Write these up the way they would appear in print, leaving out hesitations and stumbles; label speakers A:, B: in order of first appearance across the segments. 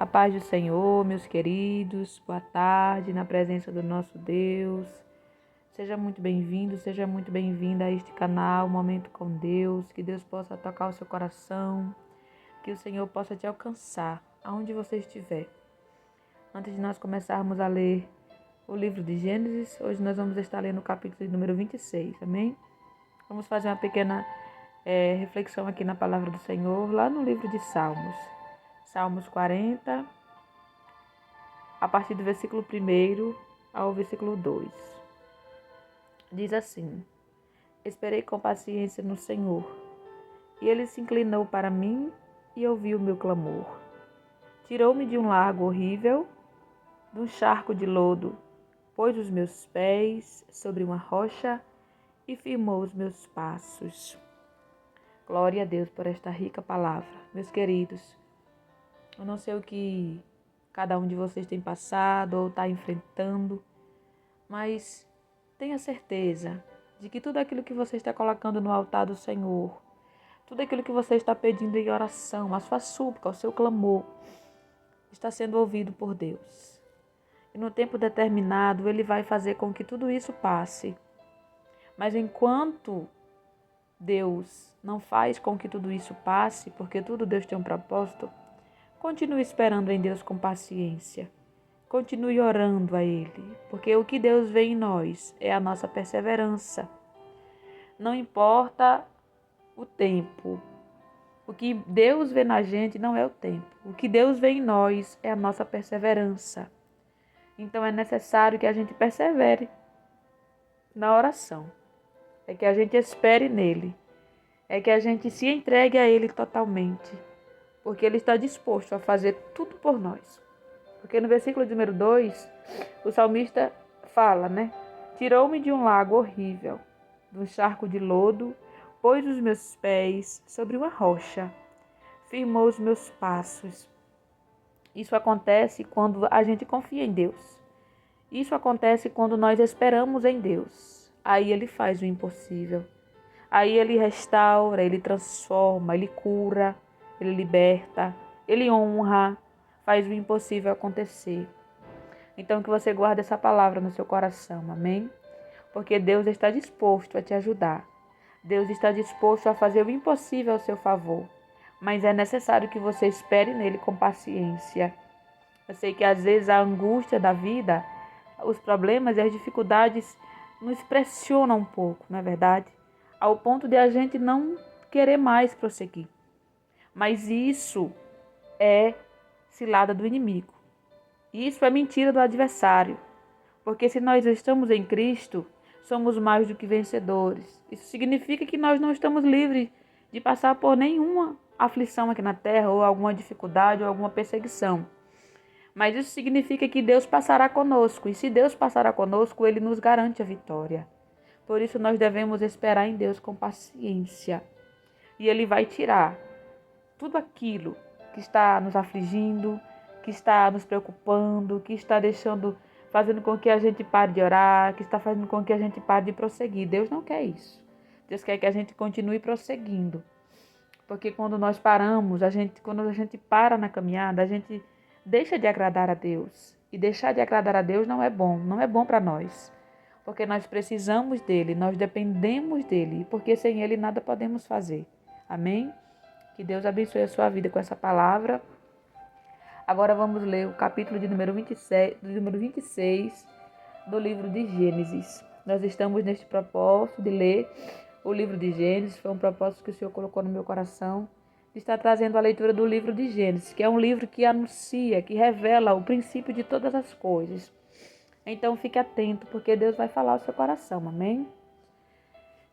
A: A paz do Senhor, meus queridos, boa tarde na presença do nosso Deus. Seja muito bem-vindo, seja muito bem-vinda a este canal, Momento com Deus. Que Deus possa tocar o seu coração, que o Senhor possa te alcançar, aonde você estiver. Antes de nós começarmos a ler o livro de Gênesis, hoje nós vamos estar lendo o capítulo número 26, amém? Vamos fazer uma pequena reflexão aqui na palavra do Senhor, lá no livro de Salmos. Salmos 40, a partir do versículo 1 ao versículo 2. Diz assim: Esperei com paciência no Senhor, e Ele se inclinou para mim e ouviu o meu clamor. Tirou-me de um lago horrível, de um charco de lodo, pôs os meus pés sobre uma rocha e firmou os meus passos. Glória a Deus por esta rica palavra. Meus queridos, eu não sei o que cada um de vocês tem passado ou está enfrentando, mas tenha certeza de que tudo aquilo que você está colocando no altar do Senhor, tudo aquilo que você está pedindo em oração, a sua súplica, o seu clamor, está sendo ouvido por Deus. E no tempo determinado, Ele vai fazer com que tudo isso passe. Mas enquanto Deus não faz com que tudo isso passe, porque tudo Deus tem um propósito, continue esperando em Deus com paciência. Continue orando a Ele, porque o que Deus vê em nós é a nossa perseverança. Não importa o tempo. O que Deus vê na gente não é o tempo. O que Deus vê em nós é a nossa perseverança. Então é necessário que a gente persevere na oração. É que a gente espere nele. É que a gente se entregue a Ele totalmente. Porque Ele está disposto a fazer tudo por nós. Porque no versículo de número 2, o salmista fala, Tirou-me de um lago horrível, de um charco de lodo, pôs os meus pés sobre uma rocha, firmou os meus passos. Isso acontece quando a gente confia em Deus. Isso acontece quando nós esperamos em Deus. Aí Ele faz o impossível. Aí Ele restaura, Ele transforma, Ele cura, Ele liberta, Ele honra, faz o impossível acontecer. Então que você guarde essa palavra no seu coração, amém? Porque Deus está disposto a te ajudar. Deus está disposto a fazer o impossível ao seu favor. Mas é necessário que você espere nele com paciência. Eu sei que às vezes a angústia da vida, os problemas e as dificuldades nos pressionam um pouco, não é verdade? Ao ponto de a gente não querer mais prosseguir. Mas isso é cilada do inimigo. Isso é mentira do adversário. Porque se nós estamos em Cristo, somos mais do que vencedores. Isso significa que nós não estamos livres de passar por nenhuma aflição aqui na terra, ou alguma dificuldade, ou alguma perseguição. Mas isso significa que Deus passará conosco. E se Deus passará conosco, Ele nos garante a vitória. Por isso nós devemos esperar em Deus com paciência. E Ele vai tirar tudo aquilo que está nos afligindo, que está nos preocupando, que está fazendo com que a gente pare de orar, que está fazendo com que a gente pare de prosseguir. Deus não quer isso. Deus quer que a gente continue prosseguindo. Porque quando nós paramos, quando a gente para na caminhada, a gente deixa de agradar a Deus. E deixar de agradar a Deus não é bom para nós. Porque nós precisamos dele, nós dependemos dele, porque sem ele nada podemos fazer. Amém? Que Deus abençoe a sua vida com essa palavra. Agora vamos ler o capítulo de número 26 do livro de Gênesis. Nós estamos neste propósito de ler o livro de Gênesis. Foi um propósito que o Senhor colocou no meu coração, de estar trazendo a leitura do livro de Gênesis, que é um livro que anuncia, que revela o princípio de todas as coisas. Então fique atento, porque Deus vai falar ao seu coração, amém?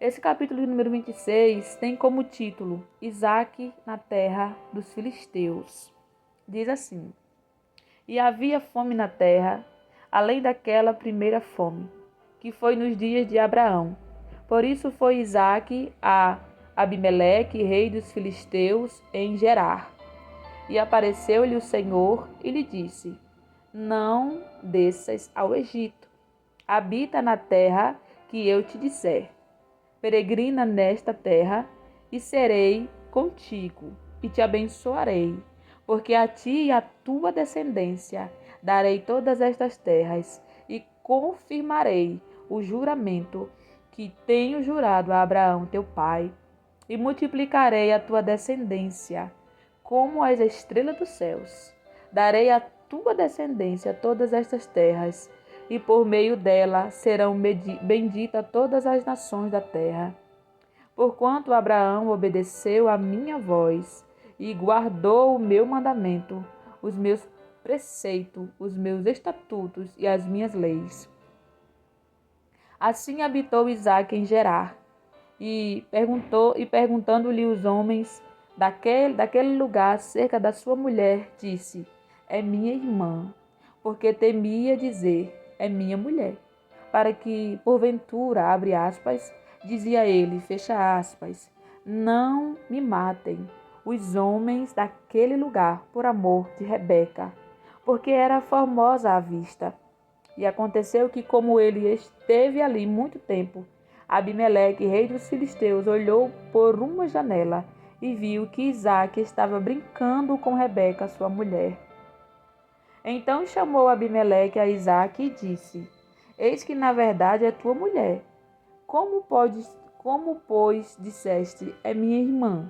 A: Esse capítulo de número 26 tem como título Isaque na terra dos filisteus. Diz assim: E havia fome na terra, além daquela primeira fome, que foi nos dias de Abraão. Por isso foi Isaque a Abimeleque, rei dos filisteus, em Gerar. E apareceu-lhe o Senhor e lhe disse: Não desças ao Egito. Habita na terra que eu te disser. Peregrina nesta terra, e serei contigo, e te abençoarei, porque a ti e à tua descendência darei todas estas terras, e confirmarei o juramento que tenho jurado a Abraão teu pai, e multiplicarei a tua descendência como as estrelas dos céus. Darei à tua descendência todas estas terras, e por meio dela serão benditas todas as nações da terra. Porquanto Abraão obedeceu a minha voz e guardou o meu mandamento, os meus preceitos, os meus estatutos e as minhas leis. Assim habitou Isaque em Gerar, e perguntando-lhe os homens daquele lugar acerca da sua mulher, disse: é minha irmã, porque temia dizer: é minha mulher, para que, porventura, abre aspas, dizia ele, fecha aspas, não me matem os homens daquele lugar por amor de Rebeca, porque era formosa à vista. E aconteceu que, como ele esteve ali muito tempo, Abimeleque, rei dos filisteus, olhou por uma janela e viu que Isaque estava brincando com Rebeca, sua mulher. Então chamou Abimeleque a Isaque e disse: eis que na verdade é tua mulher. Como, pois, disseste, é minha irmã?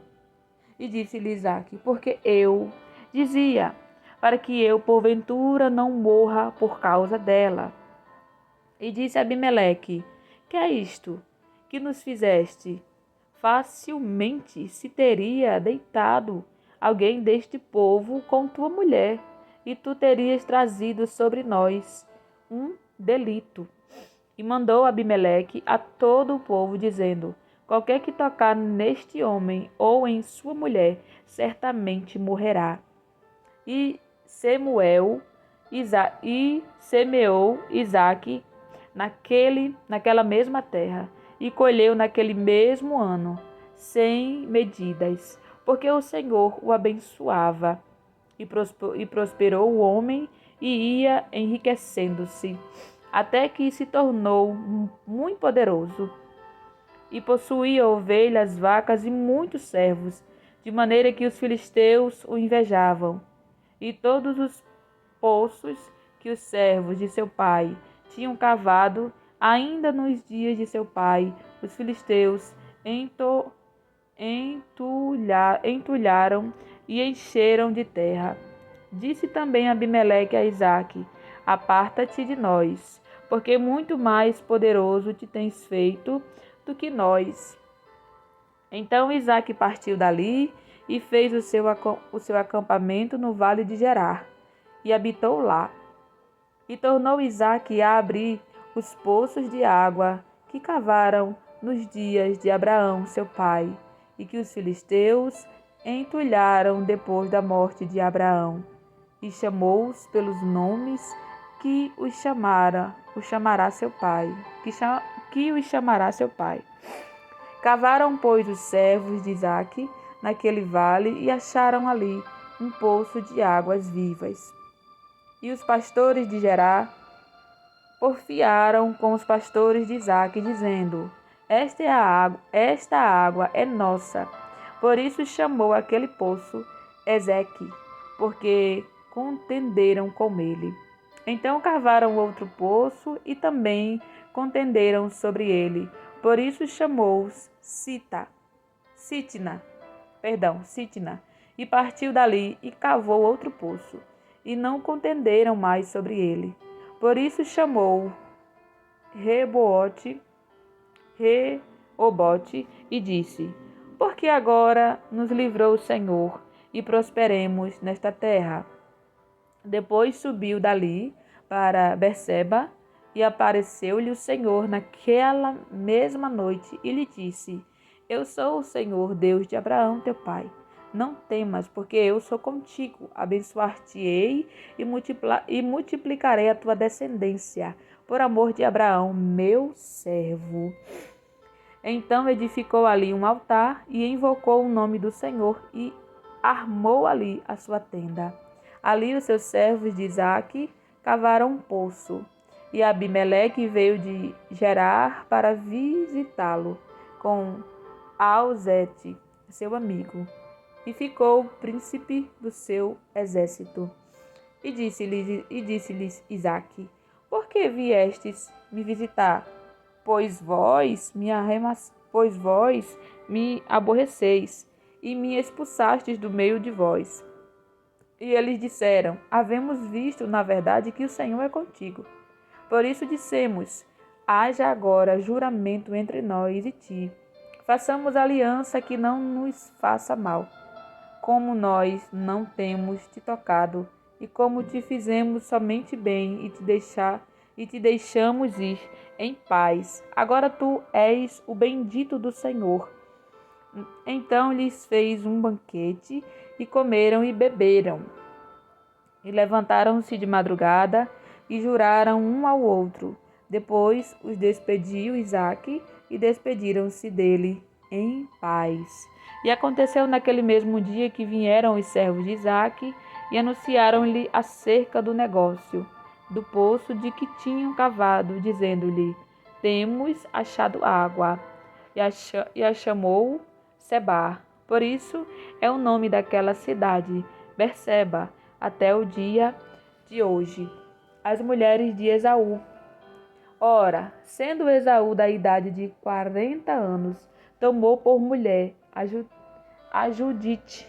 A: E disse-lhe Isaque: porque eu dizia, para que eu, porventura, não morra por causa dela. E disse Abimeleque: que é isto que nos fizeste? Facilmente se teria deitado alguém deste povo com tua mulher, e tu terias trazido sobre nós um delito. E mandou Abimeleque a todo o povo, dizendo: qualquer que tocar neste homem ou em sua mulher, certamente morrerá. E semeou Isaque naquela mesma terra, e colheu naquele mesmo ano, 100 medidas, porque o Senhor o abençoava. E prosperou o homem e ia enriquecendo-se, até que se tornou muito poderoso. E possuía ovelhas, vacas e muitos servos, de maneira que os filisteus o invejavam. E todos os poços que os servos de seu pai tinham cavado, ainda nos dias de seu pai, os filisteus entulharam e encheram de terra. Disse também Abimeleque a Isaque: aparta-te de nós, porque muito mais poderoso te tens feito do que nós. Então Isaque partiu dali e fez o seu acampamento no vale de Gerar, e habitou lá. E tornou Isaque a abrir os poços de água que cavaram nos dias de Abraão, seu pai, e que os filisteus entulharam depois da morte de Abraão, e chamou-os pelos nomes que os chamará seu pai. Cavaram, pois, os servos de Isaque naquele vale e acharam ali um poço de águas vivas. E os pastores de Gerar porfiaram com os pastores de Isaque, dizendo: esta água é nossa. Por isso chamou aquele poço Ezeque, porque contenderam com ele. Então cavaram outro poço e também contenderam sobre ele. Por isso chamou-os Sitna, e partiu dali e cavou outro poço, e não contenderam mais sobre ele. Por isso chamou Reobote e disse: porque agora nos livrou o Senhor e prosperemos nesta terra. Depois subiu dali para Berseba, e apareceu-lhe o Senhor naquela mesma noite e lhe disse: eu sou o Senhor, Deus de Abraão teu pai. Não temas, porque eu sou contigo. Abençoar-te-ei e multiplicarei a tua descendência, por amor de Abraão, meu servo. Então edificou ali um altar e invocou o nome do Senhor e armou ali a sua tenda. Ali os seus servos de Isaque cavaram um poço, e Abimeleque veio de Gerar para visitá-lo com Auzete, seu amigo. e ficou príncipe do seu exército. E disse-lhes Isaque: Por que viestes me visitar? Pois vós me aborreceis e me expulsastes do meio de vós. E eles disseram: Havemos visto, na verdade, que o Senhor é contigo. Por isso dissemos: Haja agora juramento entre nós e ti. Façamos aliança que não nos faça mal. Como nós não temos te tocado, e como te fizemos somente bem e te deixamos ir em paz. Agora tu és o bendito do Senhor. Então lhes fez um banquete, e comeram e beberam. E levantaram-se de madrugada, e juraram um ao outro. Depois os despediu Isaque, e despediram-se dele em paz. E aconteceu naquele mesmo dia que vieram os servos de Isaque, e anunciaram-lhe acerca do negócio, do poço de que tinham cavado, dizendo-lhe: Temos achado água. E a chamou Sebar. Por isso é o nome daquela cidade, Berseba, até o dia de hoje. As mulheres de Esaú. Ora, sendo Esaú da idade de 40 anos, tomou por mulher a Judite,